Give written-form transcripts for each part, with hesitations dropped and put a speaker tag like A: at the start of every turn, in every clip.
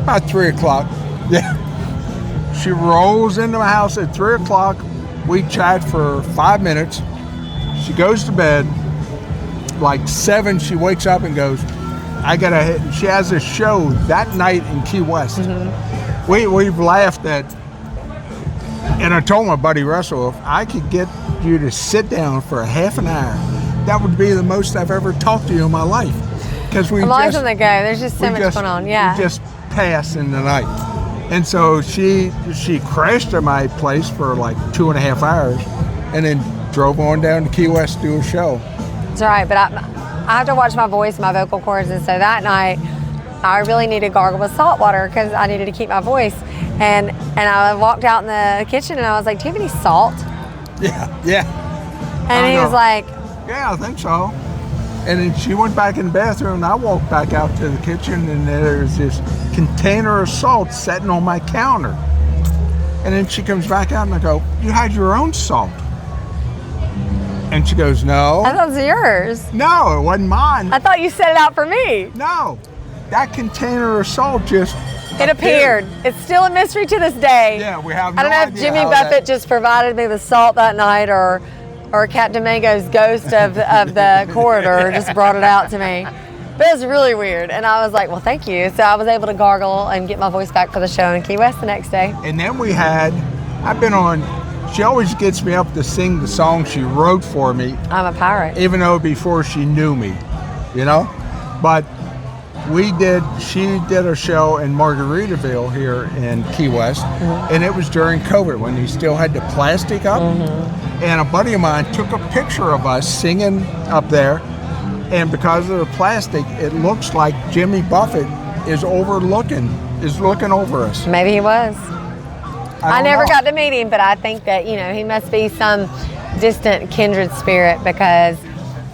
A: About 3 o'clock. Yeah. She rolls into my house at 3 o'clock. We chat for 5 minutes. She goes to bed. Like 7, she wakes up and goes, I gotta hit. She has a show that night in Key West. Mm-hmm. We've laughed at, and I told my buddy Russell, if I could get you to sit down for a half an hour, that would be the most I've ever talked to you in my life. Because I'm
B: always on the go. There's just so much going on. Yeah.
A: We just pass in the night. And so she crashed at my place for like 2.5 hours and then drove on down to Key West to do a show.
B: That's right, but I have to watch my voice, my vocal cords, and so that night I really needed to gargle with salt water because I needed to keep my voice. And I walked out in the kitchen and I was like, do you have any salt?
A: Yeah.
B: And he was like,
A: yeah, I think so. And then she went back in the bathroom and I walked back out to the kitchen and there's this container of salt sitting on my counter. And then she comes back out and I go, you had your own salt. And she goes, no.
B: I thought it was yours.
A: No, it wasn't mine.
B: I thought you set it out for me.
A: No, that container of salt just
B: appeared. It's still a mystery to this day.
A: Yeah, we have no idea.
B: I don't know if Jimmy Buffett just provided me with salt that night or Captain Mango's ghost of the corridor just brought it out to me. But it was really weird. And I was like, well, thank you. So I was able to gargle and get my voice back for the show in Key West the next day.
A: And then I've been on, she always gets me up to sing the song she wrote for me.
B: I'm a pirate.
A: Even though before she knew me, you know? But she did a show in Margaritaville here in Key West, mm-hmm. and it was during COVID when you still had the plastic up. Mm-hmm. And a buddy of mine took a picture of us singing up there, and because of the plastic, it looks like Jimmy Buffett is looking over us.
B: Maybe he was. I never got to meet him, but I think that, he must be some distant kindred spirit because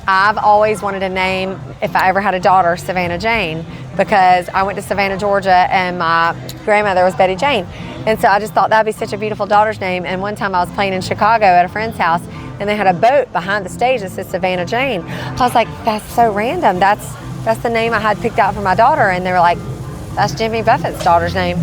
B: I've always wanted to name, if I ever had a daughter, Savannah Jane, because I went to Savannah, Georgia, and my grandmother was Betty Jane. And so I just thought that'd be such a beautiful daughter's name. And one time I was playing in Chicago at a friend's house, and they had a boat behind the stage that said Savannah Jane. I was like, that's so random. That's the name I had picked out for my daughter. And they were like, that's Jimmy Buffett's daughter's name.